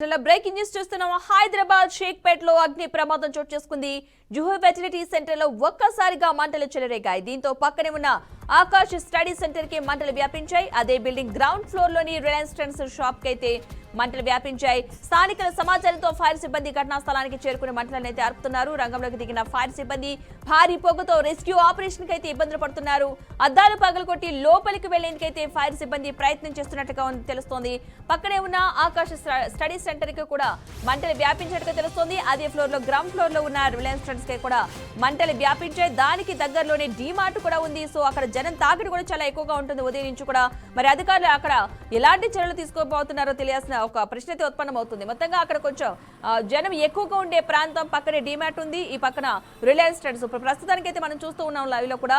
Breaking news చూస్తున్నాం. హైదరాబాద్ షేక్పేట్ లో అగ్ని ప్రమాదం చోటు చేసుకుంది. జుహూ ఫెర్టిలిటీ సెంటర్ లో ఒక్కసారిగా మంటలు చెలరేగాయి. దీంతో పక్కనే ఉన్న ఆకాష్ స్టడీ సెంటర్ కి మంటలు వ్యాపించాయి. అదే బిల్డింగ్ గ్రౌండ్ ఫ్లోర్ లోని రిలయన్స్ ట్రెండ్స్ షాప్ కి అయితే మంటలు వ్యాపించాయి. స్థానికుల సమాచారంతో ఫైర్ సిబ్బంది ఘటనా స్థలానికి చేరుకుని మంటలను అయితే ఆర్పుతున్నారు. రంగంలోకి దిగిన ఫైర్ సిబ్బంది భారీ పొగతో రెస్క్యూ ఆపరేషన్ కి అయితే ఇబ్బందులు పడుతున్నారు. అద్దాలు పగలగొట్టి లోపలికి వెళ్లేందుకైతే ఫైర్ సిబ్బంది ప్రయత్నం చేస్తున్నట్టుగా తెలుస్తోంది. పక్కనే ఉన్న ఆకాష్ స్టడీ సెంటర్ కి కూడా మంటలు వ్యాపించినట్టుగా తెలుస్తోంది. అదే ఫ్లోర్ లో గ్రౌండ్ ఫ్లోర్ లో ఉన్న రిలయన్స్ ట్రెండ్స్ కి కూడా మంటలు వ్యాపించాయి. దానికి దగ్గరలోనే డీమార్ట్ కూడా ఉంది. సో అక్కడ జనం తాకిడి కూడా చాలా ఎక్కువగా ఉంటుంది ఉదయం నుంచి కూడా. మరి అధికారులు అక్కడ ఎలాంటి చర్యలు తీసుకోబోతున్నారో తెలియాల్సిన ఒక ప్రశ్న అయితే ఉత్పన్నమవుతుంది. మొత్తంగా అక్కడ కొంచెం జనం ఎక్కువగా ఉండే ప్రాంతం, పక్కనే డీమార్ట్ ఉంది, ఈ పక్కన రిలయన్స్ ట్రెండ్స్. ప్రస్తుతానికి అయితే మనం చూస్తూ ఉన్నాం లైవ్ లో కూడా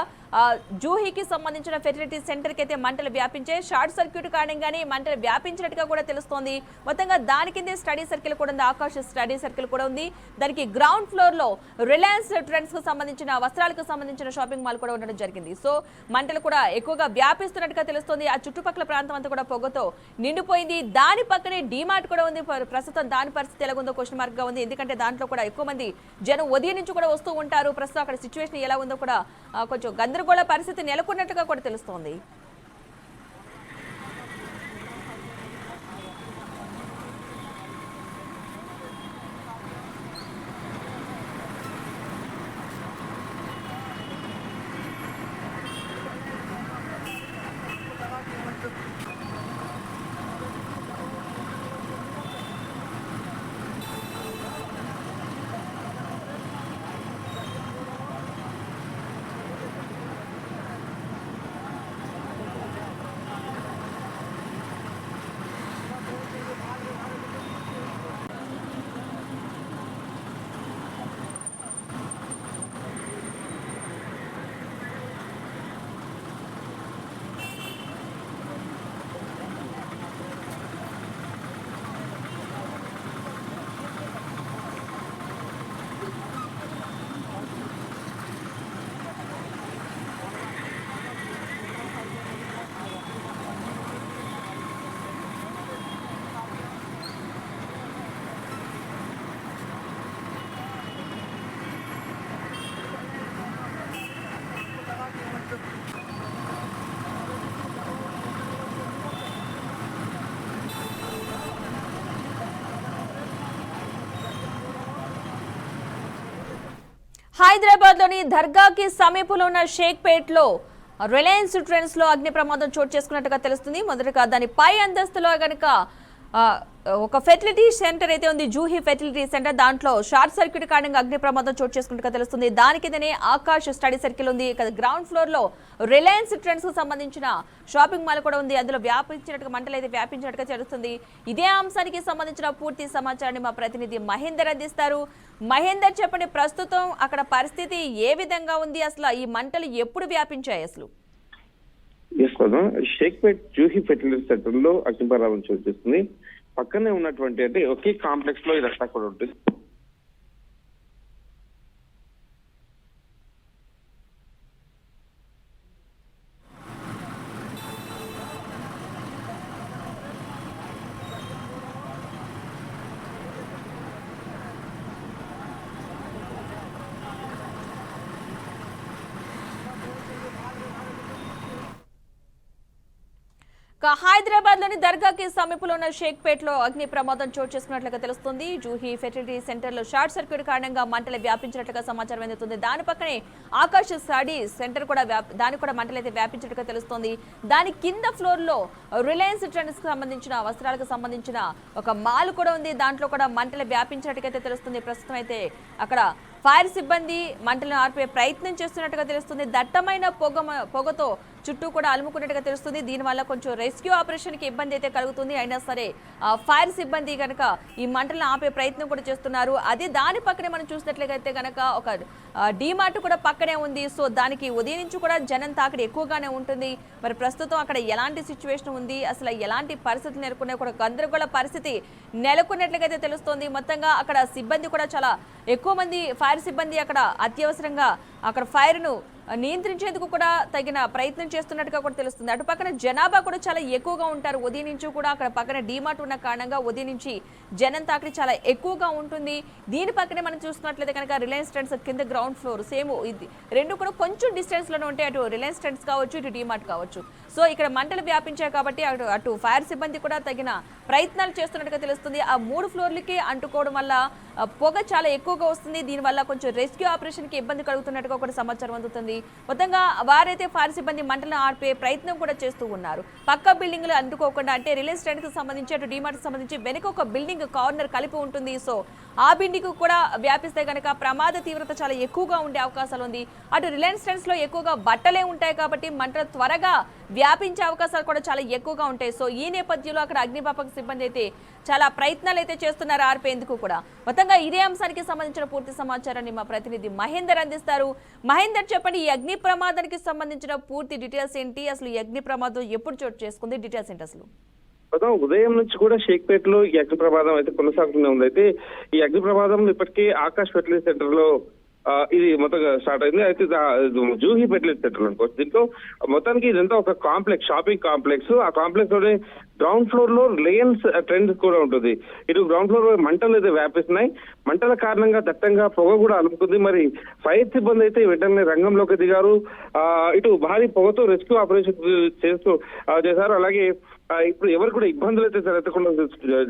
జూహీకి సంబంధించిన ఫెర్టిలిటీ సెంటర్ కి అయితే మంటలు వ్యాపించాయి. షార్ట్ సర్క్యూట్ కారణంగానే మంటలు వ్యాపించినట్టుగా కూడా తెలుస్తోంది. మొత్తంగా దాని కిందే స్టడీ సర్కిల్ కూడా ఉంది, ఆకాష్ స్టడీ సర్కిల్ కూడా ఉంది. దానికి గ్రౌండ్ ఫ్లోర్ లో రిలయన్స్ ట్రెండ్స్ కు సంబంధించిన వస్త్రాలకు సంబంధించిన షాపింగ్ మాల్ కూడా ఉండడం జరిగింది. సో మంటలు కూడా ఎక్కువగా వ్యాపిస్తున్నట్టుగా తెలుస్తోంది. ఆ చుట్టుపక్కల ప్రాంతం అంతా కూడా పొగతో నిండిపోయింది. దాని పక్కనే డీమార్ట్ కూడా ఉంది. ప్రస్తుతం దాని పరిస్థితి ఎలాగుందో క్వశ్చన్ మార్క్ గా ఉంది. ఎందుకంటే దాంట్లో కూడా ఎక్కువ మంది జనం ఉదయం నుంచి కూడా వస్తూ ఉంటారు. ప్రస్తుతం అక్కడ సిచ్యువేషన్ ఎలా ఉందో కూడా కొంచెం గందరగోళ పరిస్థితి నెలకొన్నట్టుగా కూడా తెలుస్తోంది. హైదరాబాద్ లోని దర్గాకి సమీపంలో ఉన్న షేక్పేట్ లో రిలయన్స్ ట్రెండ్స్ లో అగ్ని ప్రమాదం చోటు చేసుకున్నట్టుగా తెలుస్తుంది. మొదటగా దాని పై అంతస్తులో గనక ఒక ఫెర్టిలిటీ సెంటర్ అయితే ఉంది, జూహీ ఫెర్టిలిటీ సెంటర్. దాంట్లో షార్ట్ సర్క్యూట్ కారణంగా అగ్ని ప్రమాదం చోటు చేసుకున్నట్టుగా తెలుస్తుంది. దాని కిందనే ఆకాష్ స్టడీ సర్కిల్ ఉంది. గ్రౌండ్ ఫ్లోర్ లో రిలయన్స్ ట్రెండ్స్ కు సంబంధించిన షాపింగ్ మాల్ కూడా ఉంది. అందులో వ్యాపించినట్టుగా మంటలు అయితే వ్యాపించినట్టుగా తెలుస్తుంది. ఇదే అంశానికి సంబంధించిన పూర్తి సమాచారాన్ని మా ప్రతినిధి మహేందర్ అందిస్తారు. మహేందర్, చెప్పండి, ప్రస్తుతం అక్కడ పరిస్థితి ఏ విధంగా ఉంది? అసలు ఈ మంటలు ఎప్పుడు వ్యాపించాయి? అసలు షేక్పేట్ జూహీ ఫెర్టిలిటీ సెంటర్ లో అగ్ని ప్రమాదం చోటు చేస్తుంది. పక్కనే ఉన్నటువంటి అంటే ఒకే కాంప్లెక్స్ లో ఇదంతా కూడా ఉంటుంది. హైదరాబాద్ లోని దర్గాకి సమీపంలో ఉన్న షేక్పేట్ లో అగ్ని ప్రమాదం చోటు చేసుకున్నట్లుగా తెలుస్తుంది. జూహీ ఫెర్టిలిటీ సెంటర్ లో షార్ట్ సర్క్యూట్ కారణంగా మంటలు వ్యాపించినట్లుగా సమాచారం అందుతుంది. దాని పక్కనే ఆకాష్ స్టడీ సెంటర్ కూడా దానికి కూడా మంటలు అయితే వ్యాపించినట్టుగా తెలుస్తోంది. దాని కింద ఫ్లోర్ లో రిలయన్స్ ట్రెండ్స్ కు సంబంధించిన వస్త్రాలకు సంబంధించిన ఒక మాల్ కూడా ఉంది. దాంట్లో కూడా మంటలు వ్యాపించినట్టుగా తెలుస్తుంది. ప్రస్తుతం అయితే అక్కడ ఫైర్ సిబ్బంది మంటలను ఆర్పే ప్రయత్నం చేస్తున్నట్టుగా తెలుస్తుంది. దట్టమైన పొగతో చుట్టూ కూడా అలుముకున్నట్టుగా తెలుస్తుంది. దీనివల్ల కొంచెం రెస్క్యూ ఆపరేషన్ కి ఇబ్బంది అయితే కలుగుతుంది. అయినా సరే ఫైర్ సిబ్బంది కనుక ఈ మంటలను ఆపే ప్రయత్నం కూడా చేస్తున్నారు. అదే దాని పక్కనే మనం చూసినట్లయితే కనుక ఒక డీమార్ట్ కూడా పక్కనే ఉంది. సో దానికి ఉదయం నుంచి కూడా జనం తాకిడి ఎక్కువగానే ఉంటుంది. మరి ప్రస్తుతం అక్కడ ఎలాంటి సిచ్యువేషన్ ఉంది, అసలు ఎలాంటి పరిస్థితులు నెలకొన్నాయి, కూడా గందరగోళ పరిస్థితి నెలకొన్నట్లుగా తెలుస్తోంది. మొత్తంగా అక్కడ సిబ్బంది కూడా చాలా ఎక్కువ మంది ఫైర్ సిబ్బంది అక్కడ అత్యవసరంగా అక్కడ ఫైర్ ను నియంత్రించేందుకు కూడా తగిన ప్రయత్నం చేస్తున్నట్టుగా కూడా తెలుస్తుంది. అటు పక్కన జనాభా కూడా చాలా ఎక్కువగా ఉంటారు. ఉదయం నుంచి కూడా అక్కడ పక్కన డీమార్ట్ ఉన్న కారణంగా ఉదయం నుంచి జనం తాకిడి చాలా ఎక్కువగా ఉంటుంది. దీని పక్కనే మనం చూసుకున్నట్లయితే కనుక రిలయన్స్ ట్రెండ్స్ కింద గ్రౌండ్ ఫ్లోర్ సేమ్ ఇది రెండు కూడా కొంచెం డిస్టెన్స్ లోనే ఉంటాయి. అటు రిలయన్స్ ట్రెండ్స్ కావచ్చు, ఇటు డీమార్ట్ కావచ్చు. సో ఇక్కడ మంటలు వ్యాపించాయి కాబట్టి అటు ఫైర్ సిబ్బంది కూడా తగిన ప్రయత్నాలు చేస్తున్నట్టుగా తెలుస్తుంది. ఆ 3 ఫ్లోర్లకి అంటుకోవడం వల్ల పొగ చాలా ఎక్కువగా వస్తుంది. దీనివల్ల కొంచెం రెస్క్యూ ఆపరేషన్ కి ఇబ్బంది కలుగుతున్నట్టుగా కూడా సమాచారం అందుతుంది. మొత్తంగా వారైతే ఫైర్ సిబ్బంది మంటలను ఆర్పే ప్రయత్నం కూడా చేస్తూ ఉన్నారు. పక్క బిల్డింగ్లు అంటుకోకుండా, అంటే రిలయన్స్ ట్రెండ్ కి సంబంధించి అటు డీమార్ట్ సంబంధించి వెనుక ఒక బిల్డింగ్ కార్నర్ కలిపి ఉంటుంది. సో ఆ బిల్డింగ్ కూడా వ్యాపిస్తే కనుక ప్రమాద తీవ్రత చాలా ఎక్కువగా ఉండే అవకాశాలు ఉంది. అటు రిలయన్స్ ట్రెండ్స్ లో ఎక్కువగా బట్టలే ఉంటాయి కాబట్టి మంటలు త్వరగా వ్యాపించే అవకాశాలు కూడా చాలా ఎక్కువగా ఉంటాయి. సో ఈ నేపథ్యంలో అక్కడ అగ్నిమాపక సిబ్బంది అయితే చాలా ప్రయత్నాలు అయితే చేస్తున్నారు ఆర్పేందుకు కూడా. మొత్తంగా ఇదే అంశానికి సంబంధించిన పూర్తి సమాచారాన్ని మా ప్రతినిధి మహేందర్ అందిస్తారు. మహేందర్, చెప్పండి, ఈ అగ్ని ప్రమాదానికి సంబంధించిన పూర్తి డీటెయిల్స్ ఏంటి? అసలు ఈ అగ్ని ప్రమాదం ఎప్పుడు చోటు చేసుకుంది? డీటెయిల్స్ ఏంటి అసలు? ఉదయం నుంచి కూడా షేక్పేటలో ఈ అగ్ని ప్రమాదం అయితే కొనసాగుతూనే ఉంది. అయితే ఈ అగ్ని ప్రమాదం ఇప్పటికే ఆకాష్ ఫెర్టిలైజర్ సెంటర్ లో ఇది మొత్తంగా స్టార్ట్ అయింది. అయితే జూహీ ఫెర్టిలైజర్ సెంటర్ అనుకోవచ్చు. దీంట్లో మొత్తానికి ఇదంతా ఒక కాంప్లెక్స్, షాపింగ్ కాంప్లెక్స్. ఆ కాంప్లెక్స్ లోనే గ్రౌండ్ ఫ్లోర్ లో రిలయన్స్ ట్రెండ్స్ కూడా ఉంటుంది. ఇటు గ్రౌండ్ ఫ్లోర్ లో మంటలు అయితే వ్యాపిస్తున్నాయి. మంటల కారణంగా దట్టంగా పొగ కూడా అలుపుకుంది. మరి ఫైర్ సిబ్బంది అయితే వెంటనే రంగంలోకి దిగారు. ఇటు భారీ పొగతో రెస్క్యూ ఆపరేషన్ చేశారు. అలాగే ఇప్పుడు ఎవరు కూడా ఇబ్బందులు అయితే తలెత్తకుండా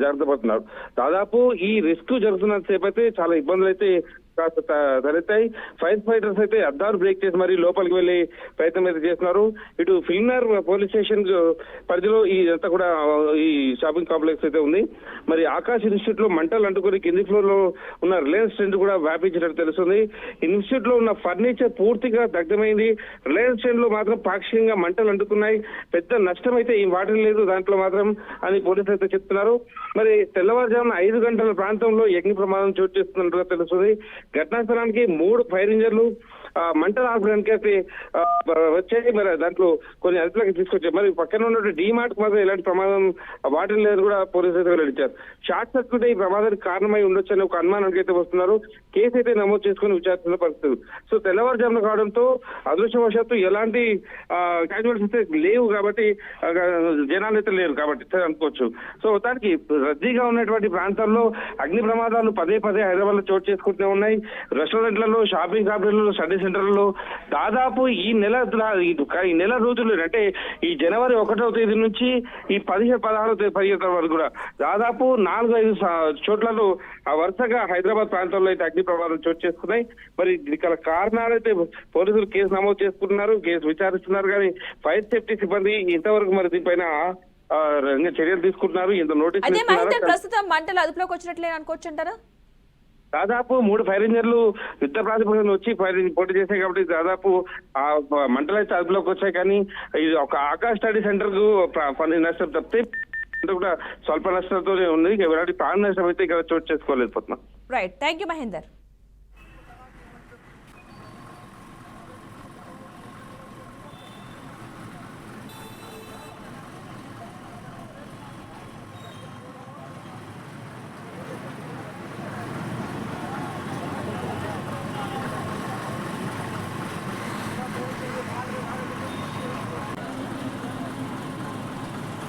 జాగ్రత్త పడుతున్నారు. దాదాపు ఈ రెస్క్యూ జరుగుతున్నంత సేపు అయితే చాలా ఇబ్బందులు అయితే కాస్త తలెత్తాయి. ఫైర్ ఫైటర్స్ అయితే అద్దాలు బ్రేక్ చేసి మరి లోపలికి వెళ్లి ప్రయత్నం అయితే చేస్తున్నారు. ఇటు ఫిల్మర్ పోలీస్ స్టేషన్ పరిధిలో ఇదంతా కూడా ఈ షాపింగ్ కాంప్లెక్స్ అయితే ఉంది. మరి ఆకాశ్ ఇన్స్టిట్యూట్ లో మంటలు అంటుకుని కింది ఫ్లోర్ లో ఉన్న రిలయన్స్ ట్రెండ్ కూడా వ్యాపించినట్టు తెలుస్తుంది. ఇన్స్టిట్యూట్ లో ఉన్న ఫర్నిచర్ పూర్తిగా దగ్ధమైంది. రిలయన్స్ ట్రెండ్ లో మాత్రం పాక్షికంగా మంటలు అంటుకున్నాయి. పెద్ద నష్టం అయితే ఈ వాటర్ లేదు దాంట్లో మాత్రం అని పోలీసులు అయితే చెప్తున్నారు. మరి తెల్లవారుజామున 5 గంటల ప్రాంతంలో అగ్ని ప్రమాదం చోటు చేసుకున్నట్టుగా తెలుస్తుంది. ఘటనా స్థలానికి 3 ఫైర్ ఇంజన్లు మంటలు ఆపడానికి అయితే వచ్చాయి. మరి దాంట్లో కొన్ని అదుపులోకి తీసుకొచ్చాయి. మరి పక్కన ఉన్న డీమార్ట్ కు మాత్రం ఎలాంటి ప్రమాదం వాటర్ లేదని కూడా పోలీసులు అయితే వెల్లడించారు. షార్ట్ సర్క్యూట్ ఈ ప్రమాదానికి కారణమై ఉండొచ్చు అని ఒక అనుమానానికి అయితే వస్తున్నారు. కేసు అయితే నమోదు చేసుకుని విచారిస్తున్న పరిస్థితులు. సో తెల్లవారుజామున కావడంతో అదృష్టవశాత్తు ఎలాంటి క్యాజువల్స్ అయితే లేవు కాబట్టి జనాలు అయితే లేరు కాబట్టి అనుకోవచ్చు. సో దానికి రద్దీగా ఉన్నటువంటి ప్రాంతాల్లో అగ్ని ప్రమాదాలు పదే హైదరాబాద్ లో చోటు చేసుకుంటూనే ఉన్నాయి. రెస్టారెంట్లలో, షాపింగ్ కాంప్లెక్స్లలో, స్టడీ సెంటర్లలో దాదాపు ఈ నెల రోజులు అంటే ఈ జనవరి 1వ తేదీ నుంచి ఈ 15-16 వరకు కూడా దాదాపు 4-5 చోట్లలో వరుసగా హైదరాబాద్ ప్రాంతంలో అయితే అగ్ని ప్రమాదాలు చోటు చేసుకున్నాయి. మరి ఇక్కడ కారణాలైతే పోలీసులు కేసు నమోదు చేసుకుంటున్నారు, కేసు విచారిస్తున్నారు. కానీ ఫైర్ సేఫ్టీ సిబ్బంది ఇంతవరకు మరి దీనిపైన చర్యలు తీసుకుంటున్నారు. ఇంత నోటీస్ ప్రస్తుతం మంటలు అదుపులోకి వచ్చినట్లే అనుకోవచ్చు అంటారా? దాదాపు 3 ఫైర్ ఇంజన్లు యుద్ధ ప్రాతిపదికన వచ్చి పోటీ చేశాయి కాబట్టి దాదాపు ఆ మంటలు అయితే అదుపులోకి వచ్చాయి. కానీ ఇది ఒక ఆకాశ్ స్టడీ సెంటర్ కు నష్టం తప్పితే కూడా స్వల్ప నష్టంతోనే ఉంది. ఎలాంటి ప్రాణ నష్టం అయితే ఇక్కడ చోటు చేసుకోలేకపోతున్నాం. Right, thank you Mahender.